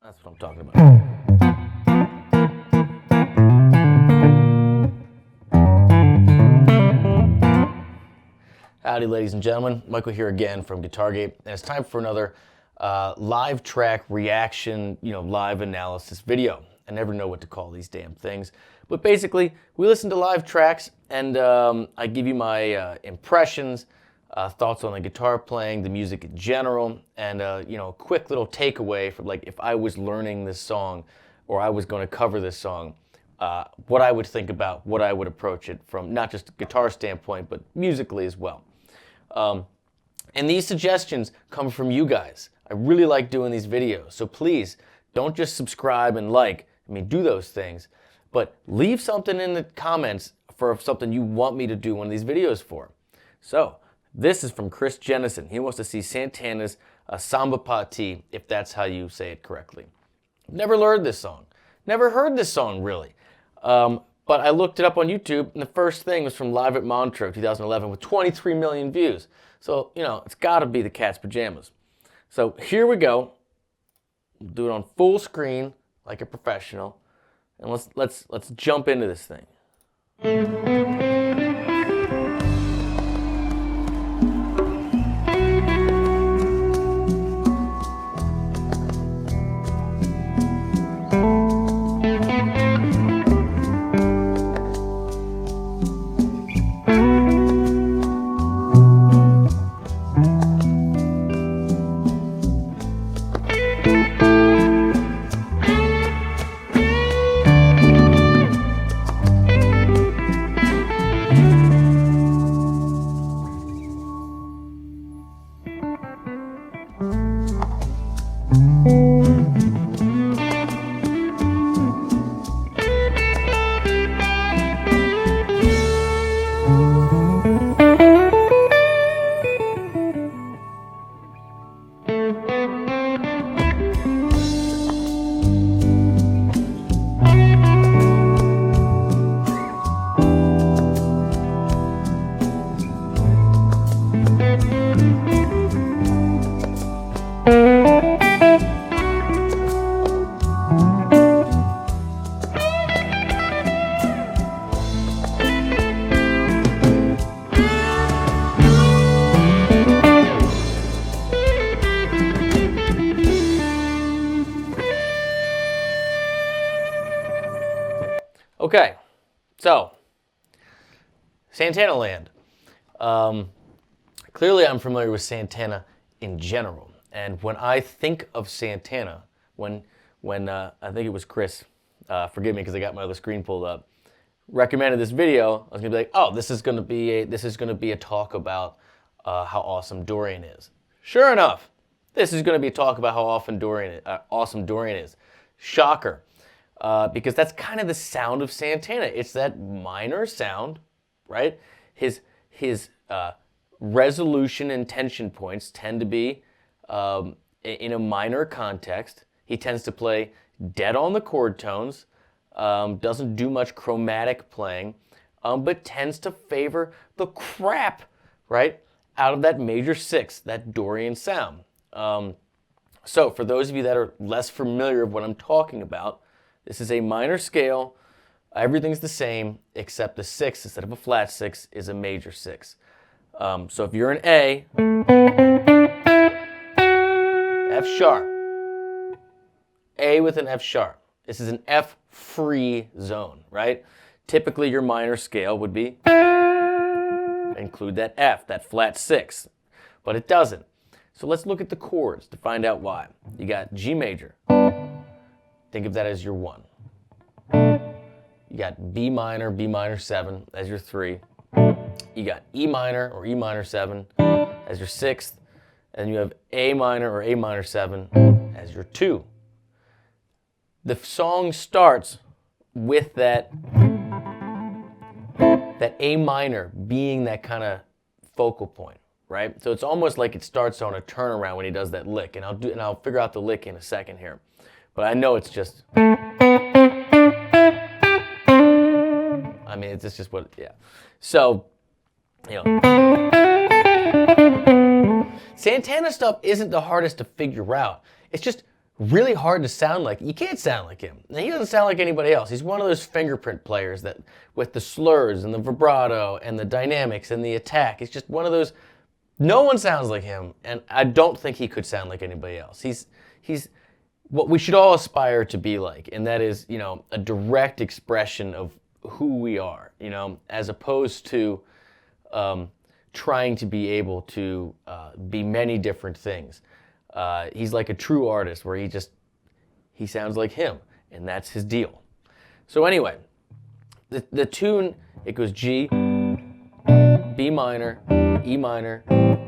That's what I'm talking about. Howdy, ladies and gentlemen. Michael here again from GuitarGate, and it's time for another live track reaction, live analysis video. I never know what to call these damn things, but basically, we listen to live tracks, and I give you my impressions, thoughts on the guitar playing, the music in general, and a quick little takeaway from like if I was learning this song or I was going to cover this song. What I would think about, what I would approach it from not just a guitar standpoint, but musically as well. And these suggestions come from you guys. I really like doing these videos, so please don't just subscribe and like. Do those things, but leave something in the comments for something you want me to do one of these videos for. So this is from Chris Jennison. He wants to see Santana's Samba Party, if that's how you say it correctly. Never learned this song. Never heard this song, really. But I looked it up on YouTube, and the first thing was from Live at Montreux 2011 with 23 million views. So, it's got to be the Cat's Pajamas. So here we go. We'll do it on full screen like a professional. And let's jump into this thing. Okay, so Santana land. Clearly I'm familiar with Santana in general, and when I think of Santana, when I think it was Chris, forgive me because I got my other screen pulled up, recommended this video, I was gonna be like, oh, this is gonna be a talk about how awesome Dorian is. Sure enough, this is gonna be a talk about how awesome Dorian is. Shocker. Because that's kind of the sound of Santana. It's that minor sound, right? His resolution and tension points tend to be in a minor context. He tends to play dead on the chord tones, doesn't do much chromatic playing, but tends to favor the crap, right, out of that major six, that Dorian sound. So for those of you that are less familiar with what I'm talking about, this is a minor scale. Everything's the same except the six, instead of a flat six, is a major six. So if you're an A, F sharp, A with an F sharp. This is an F-free zone, right? Typically your minor scale would be include that F, that flat six, but it doesn't. So let's look at the chords to find out why. You got G major. Think of that as your 1. You got B minor 7 as your 3. You got E minor or E minor 7 as your 6th. And you have A minor or A minor 7 as your 2. The song starts with that A minor being that kind of focal point, right? So it's almost like it starts on a turnaround when he does that lick. And I'll figure out the lick in a second here. But I know it's just, it's just what, yeah. So, Santana stuff isn't the hardest to figure out. It's just really hard to sound like. You can't sound like him. Now, he doesn't sound like anybody else. He's one of those fingerprint players that, with the slurs and the vibrato and the dynamics and the attack, he's just one of those. No one sounds like him, and I don't think he could sound like anybody else. He's what we should all aspire to be like, and that is, a direct expression of who we are, as opposed to trying to be able to be many different things. He's like a true artist where he sounds like him, and that's his deal. So anyway, the tune, it goes G, B minor, E minor,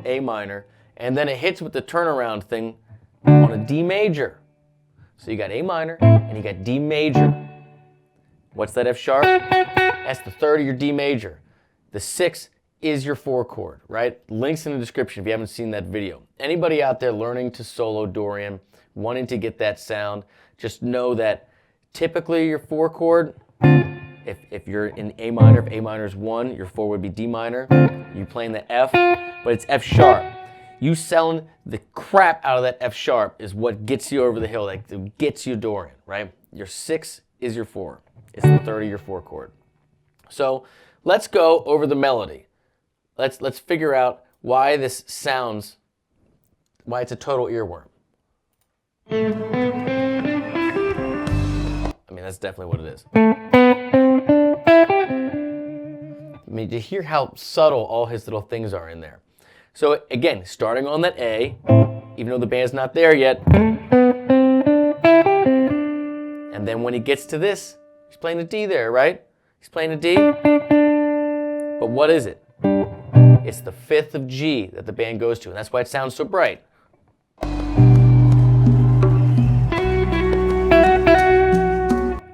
A minor, and then it hits with the turnaround thing on a D major. So you got A minor and you got D major. What's that F sharp? That's the third of your D major. The 6 is your 4 chord, right? Links in the description if you haven't seen that video. Anybody out there learning to solo Dorian, wanting to get that sound, just know that typically your 4 chord, if you're in A minor, if A minor is 1, your 4 would be D minor. You're playing the F, but it's F sharp. You selling the crap out of that F sharp is what gets you over the hill, that gets you Dorian, right? Your 6 is your 4. It's the third of your 4 chord. So let's go over the melody. Let's figure out why this sounds, why it's a total earworm. I mean, that's definitely what it is. I mean, to hear how subtle all his little things are in there. So again, starting on that A, even though the band's not there yet. And then when he gets to this, he's playing a D there, right? He's playing a D. But what is it? It's the 5th of G that the band goes to, and that's why it sounds so bright.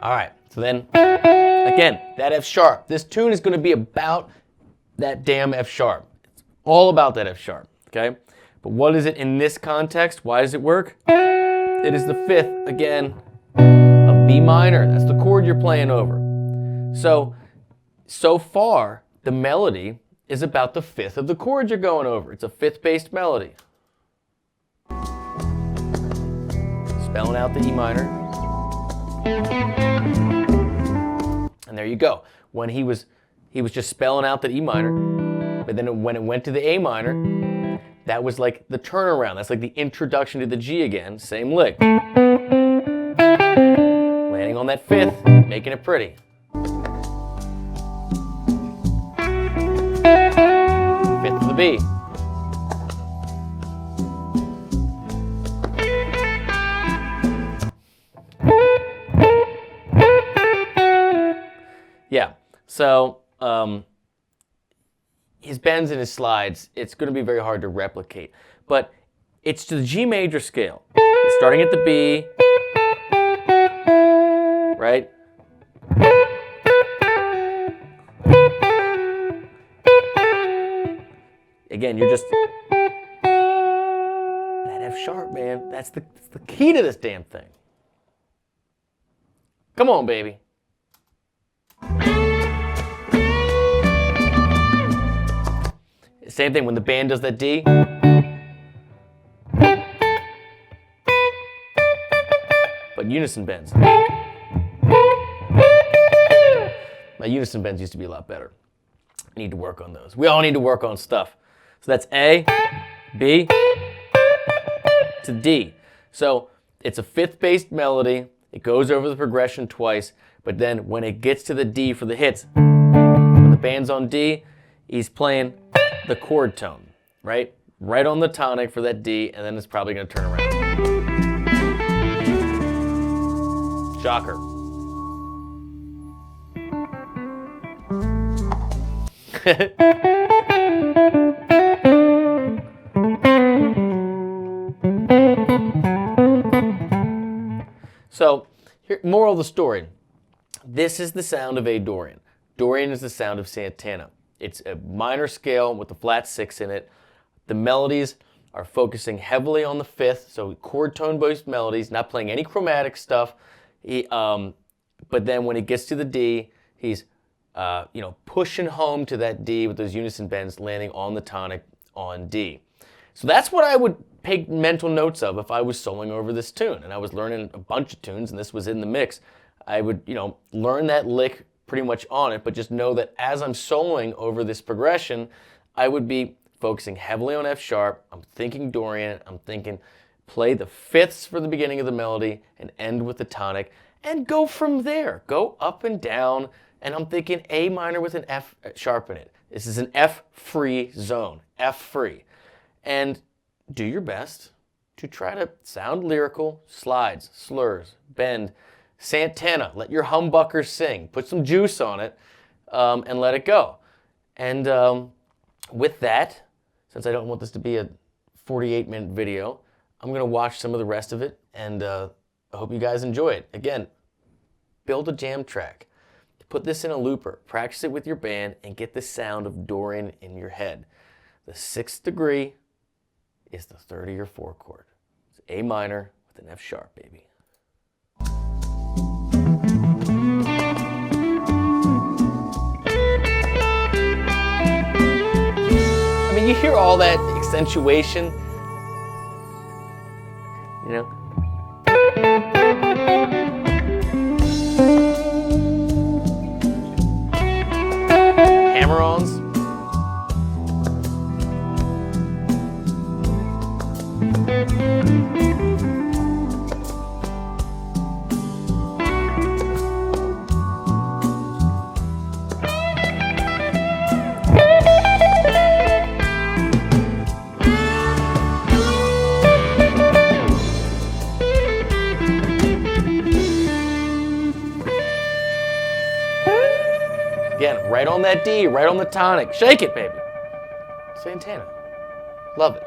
All right, so then, again, that F sharp. This tune is going to be about that damn F sharp. It's all about that F sharp, okay? But what is it in this context? Why does it work? It is the 5th, again, of B minor. That's the chord you're playing over. So far, the melody is about the 5th of the chord you're going over. It's a 5th-based melody. Spelling out the E minor. And there you go. When he was just spelling out the E minor, but then when it went to the A minor, that was like the turnaround. That's like the introduction to the G again. Same lick. Landing on that 5th, making it pretty. 5th of the B. Yeah, so his bends and his slides, it's going to be very hard to replicate. But it's to the G major scale. Starting at the B, right? Again, you're just, that F sharp, man, that's the key to this damn thing. Come on, baby. Same thing when the band does that D. But unison bends. My unison bends used to be a lot better. I need to work on those. We all need to work on stuff. So that's A, B, to D. So it's a 5th-based melody. It goes over the progression twice, but then when it gets to the D for the hits, when the band's on D, he's playing the chord tone, right? Right on the tonic for that D, and then it's probably going to turn around. Shocker. So, here, moral of the story. This is the sound of A Dorian. Dorian is the sound of Santana. It's a minor scale with a flat 6 in it. The melodies are focusing heavily on the 5th, so chord tone-based melodies, not playing any chromatic stuff. But then when it gets to the D, he's pushing home to that D with those unison bends, landing on the tonic on D. So that's what I would take mental notes of if I was soloing over this tune and I was learning a bunch of tunes and this was in the mix. I would, learn that lick pretty much on it, but just know that as I'm soloing over this progression, I would be focusing heavily on F sharp. I'm thinking Dorian. I'm thinking play the fifths for the beginning of the melody and end with the tonic and go from there. Go up and down, and I'm thinking A minor with an F sharp in it. This is an F-free zone, F-free. And do your best to try to sound lyrical, slides, slurs, bend, Santana, let your humbuckers sing, put some juice on it, and let it go. And with that, since I don't want this to be a 48-minute video, I'm going to watch some of the rest of it, and I hope you guys enjoy it. Again, build a jam track. Put this in a looper, practice it with your band, and get the sound of Dorian in your head. The 6th degree is the 3rd of your 4 chord. It's A minor with an F sharp, baby. I mean, you hear all that accentuation, Hammer-ons. Again, right on that D, right on the tonic. Shake it, baby. Santana. Love it.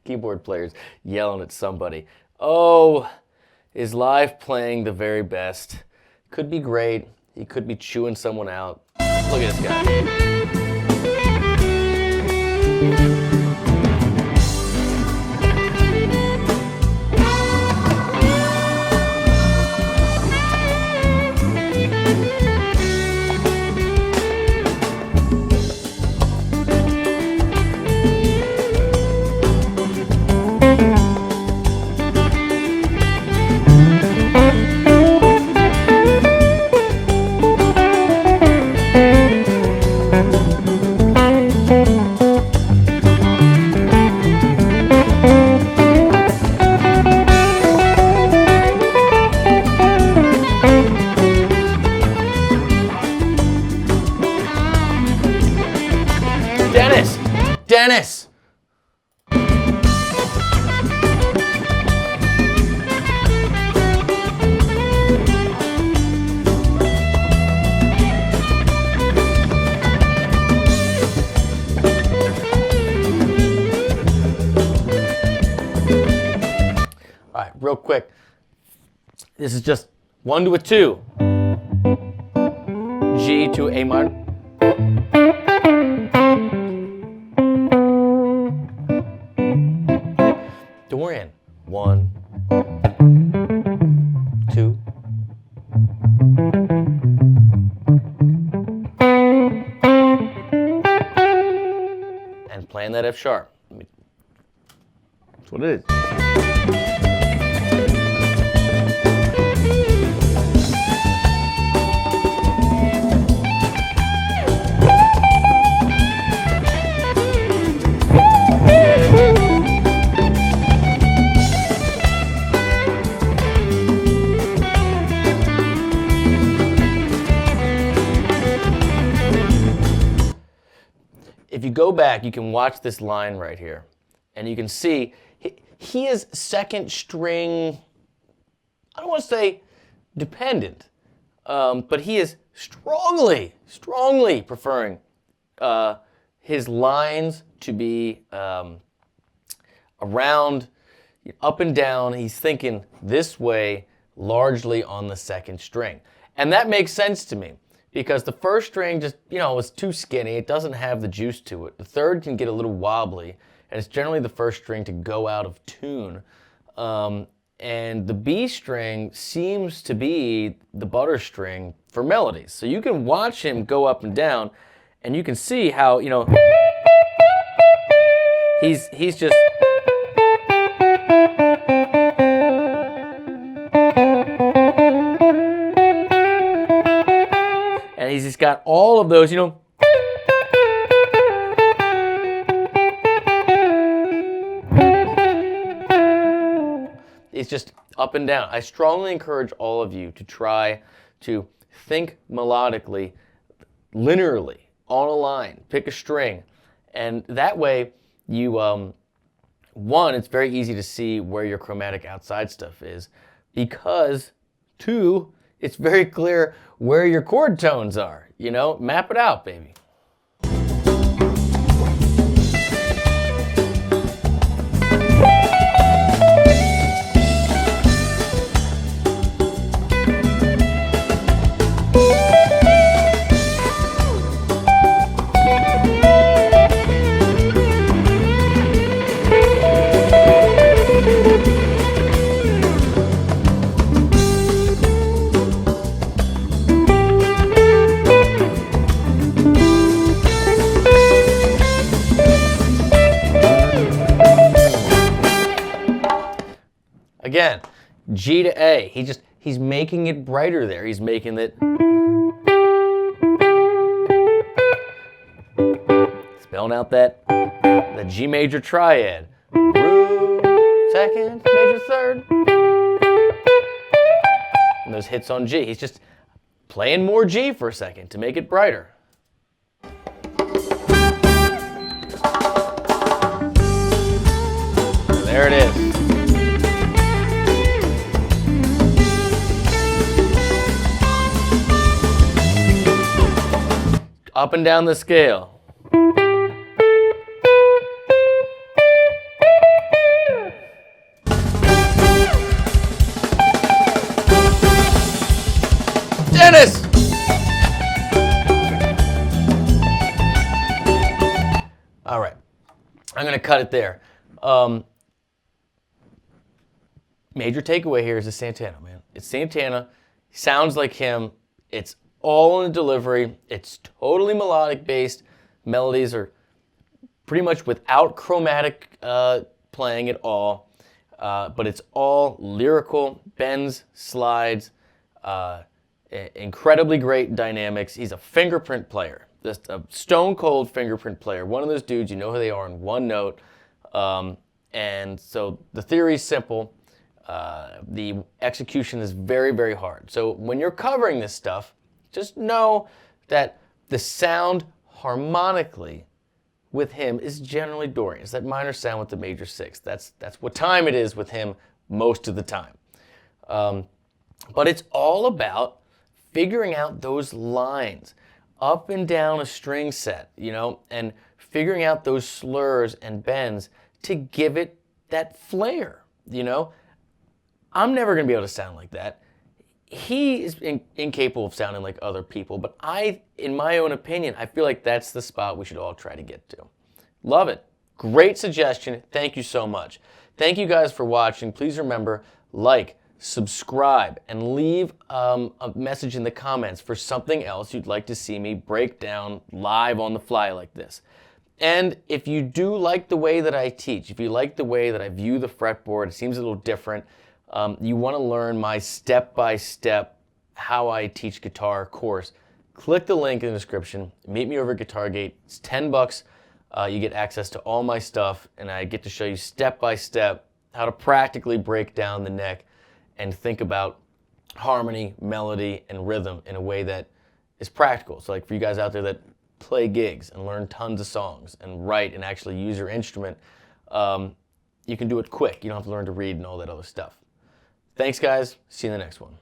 Keyboard players yelling at somebody. Oh, is live playing the very best? Could be great. He could be chewing someone out. Look at this guy. Dennis! All right, real quick. This is just 1 to a 2. G to A minor. Dorian. 1, 2. And playing that F sharp. That's what it is. If you go back, you can watch this line right here, and you can see he is second string, I don't want to say dependent, but he is strongly preferring his lines to be around, up and down. He's thinking this way largely on the second string. And that makes sense to me because the first string just, is too skinny. It doesn't have the juice to it. The third can get a little wobbly, and it's generally the first string to go out of tune. And the B string seems to be the butter string for melodies. So you can watch him go up and down, and you can see how, he's just... And he's just got all of those, It's just up and down. I strongly encourage all of you to try to think melodically, linearly, on a line. Pick a string. And that way, you, one, it's very easy to see where your chromatic outside stuff is. Because, two, it's very clear where your chord tones are. Map it out, baby. Again, G to A. He's making it brighter there. He's making it... Spelling out the G major triad. Root, second, major third. And those hits on G. He's just playing more G for a second to make it brighter. So there it is. Up and down the scale. Dennis! All right, I'm gonna cut it there. Major takeaway here is the Santana, man. It's Santana. Sounds like him. It's all in the delivery. It's totally melodic based. Melodies are pretty much without chromatic playing at all, but it's all lyrical, bends, slides, incredibly great dynamics. He's a fingerprint player, just a stone cold fingerprint player. One of those dudes, you know who they are in one note. And so the theory is simple. The execution is very, very hard. So when you're covering this stuff, just know that the sound harmonically with him is generally Dorian. It's that minor sound with the major sixth. That's what time it is with him most of the time. But it's all about figuring out those lines up and down a string set, and figuring out those slurs and bends to give it that flair, I'm never going to be able to sound like that. He is incapable of sounding like other people, but in my own opinion, I feel like that's the spot we should all try to get to. Love it. Great suggestion. Thank you so much. Thank you guys for watching. Please remember, like, subscribe, and leave a message in the comments for something else you'd like to see me break down live on the fly like this. And if you do like the way that I teach, if you like the way that I view the fretboard, it seems a little different, you want to learn my step-by-step how I teach guitar course, click the link in the description. Meet me over at GuitarGate. It's $10. You get access to all my stuff, and I get to show you step-by-step how to practically break down the neck and think about harmony, melody, and rhythm in a way that is practical. So like for you guys out there that play gigs and learn tons of songs and write and actually use your instrument, you can do it quick. You don't have to learn to read and all that other stuff. Thanks, guys. See you in the next one.